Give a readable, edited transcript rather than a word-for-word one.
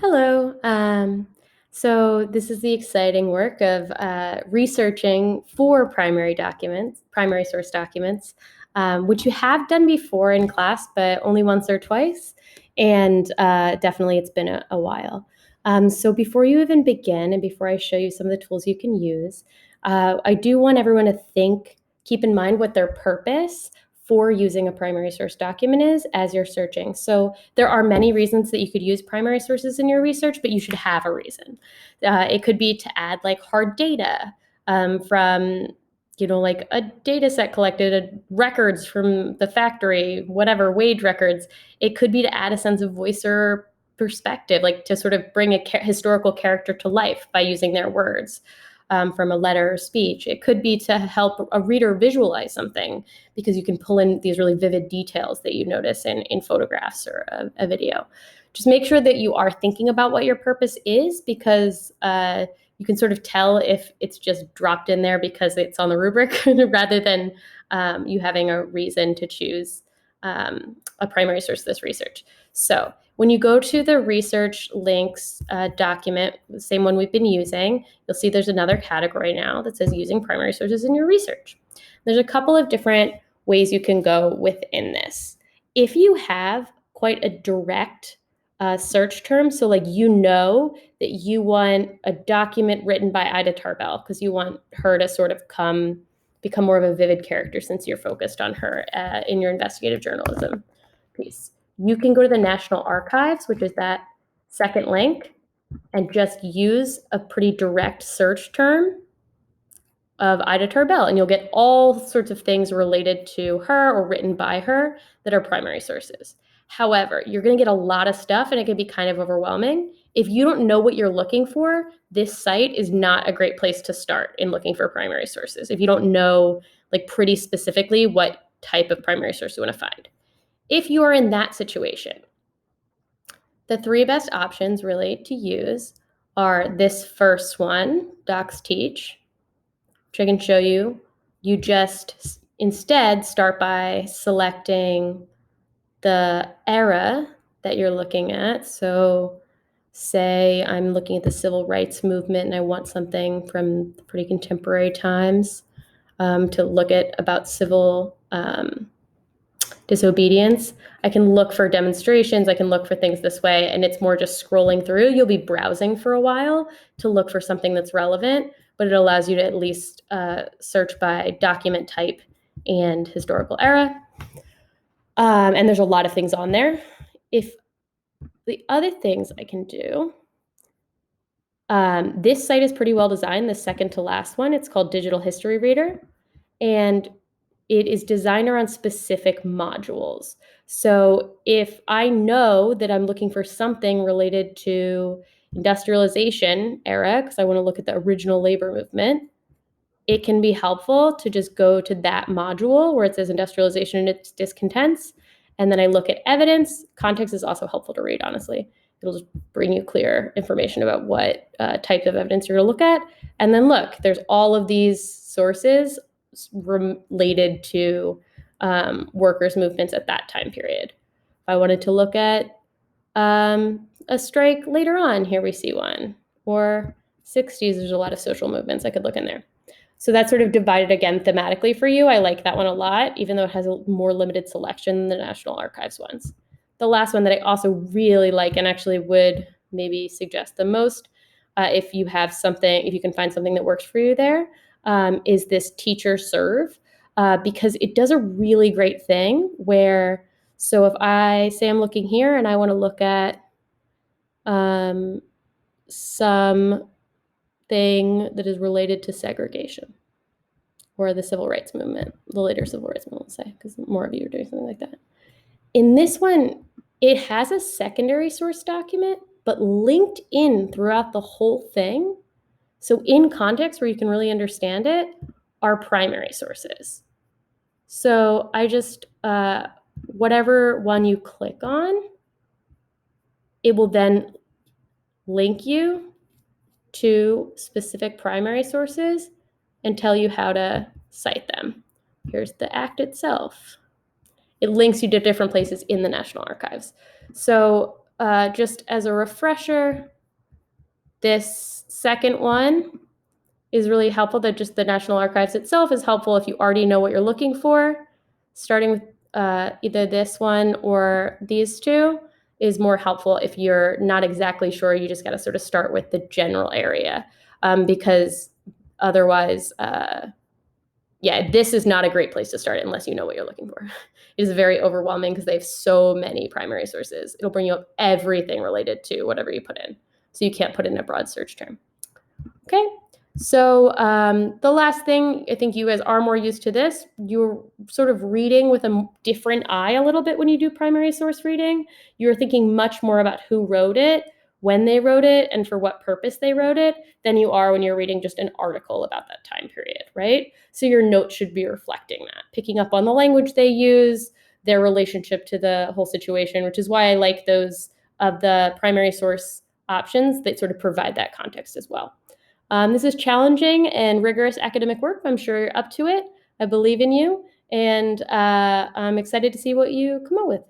Hello. So this is the exciting work of researching for primary source documents, which you have done before in class, but only once or twice. And definitely it's been a while. So before you even begin and before I show you some of the tools you can use, I do want everyone to keep in mind what their purpose for using a primary source document is as you're searching. So there are many reasons that you could use primary sources in your research, but you should have a reason. It could be to add like hard data from, like a data set collected, records from the factory, whatever, wage records. It could be to add a sense of voice or perspective, like to sort of bring a historical character to life by using their words. From a letter or speech. It could be to help a reader visualize something because you can pull in these really vivid details that you notice in photographs or a video. Just make sure that you are thinking about what your purpose is because you can sort of tell if it's just dropped in there because it's on the rubric rather than you having a reason to choose a primary source of this research. So when you go to the research links document, the same one we've been using, you'll see there's another category now that says using primary sources in your research. There's a couple of different ways you can go within this. If you have quite a direct search term, so like that you want a document written by Ida Tarbell because you want her to sort of become more of a vivid character since you're focused on her in your investigative journalism piece. You can go to the National Archives, which is that second link, and just use a pretty direct search term of Ida Tarbell, and you'll get all sorts of things related to her or written by her that are primary sources. However, you're going to get a lot of stuff, and it can be kind of overwhelming. If you don't know what you're looking for, this site is not a great place to start in looking for primary sources. If you don't know, like pretty specifically, what type of primary source you want to find. If you are in that situation, the three best options really to use are this first one, DocsTeach, which I can show you. You just instead start by selecting the era that you're looking at. So say I'm looking at the civil rights movement and I want something from pretty contemporary times to look at about civil disobedience. I can look for demonstrations. I can look for things this way, and it's more just scrolling through. You'll be browsing for a while to look for something that's relevant, but it allows you to at least search by document type and historical era. And there's a lot of things on there. If the other things I can do, this site is pretty well designed, the second to last one. It's called Digital History Reader, and it is designed around specific modules. So if I know that I'm looking for something related to industrialization era, because I want to look at the original labor movement, it can be helpful to just go to that module where it says industrialization and its discontents. And then I look at evidence. Context is also helpful to read, honestly. It'll just bring you clear information about what type of evidence you're going to look at. And then look, there's all of these sources related to workers' movements at that time period. If I wanted to look at a strike later on, here we see one. Or 60s, there's a lot of social movements I could look in there. So that's sort of divided again thematically for you. I like that one a lot, even though it has a more limited selection than the National Archives ones. The last one that I also really like and actually would maybe suggest the most, if you can find something that works for you there, is this Teacher Serve, because it does a really great thing where, so if I say I'm looking here and I want to look at something that is related to segregation or the civil rights movement, the later civil rights movement, say, because more of you are doing something like that. In this one, it has a secondary source document, but linked in throughout the whole thing. So in context where you can really understand it are primary sources. So I just, whatever one you click on, it will then link you to specific primary sources and tell you how to cite them. Here's the act itself. It links you to different places in the National Archives. So just as a refresher, this second one is really helpful. That just the National Archives itself is helpful if you already know what you're looking for. Starting with either this one or these two is more helpful if you're not exactly sure. You just got to sort of start with the general area, because otherwise, this is not a great place to start unless you know what you're looking for. It is very overwhelming because they have so many primary sources. It'll bring you up everything related to whatever you put in. So you can't put in a broad search term. Okay, so the last thing, I think you guys are more used to this. You're sort of reading with a different eye a little bit when you do primary source reading. You're thinking much more about who wrote it, when they wrote it, and for what purpose they wrote it than you are when you're reading just an article about that time period, right? So your notes should be reflecting that, picking up on the language they use, their relationship to the whole situation, which is why I like those of the primary source options that sort of provide that context as well. This is challenging and rigorous academic work. I'm sure you're up to it. I believe in you, and I'm excited to see what you come up with.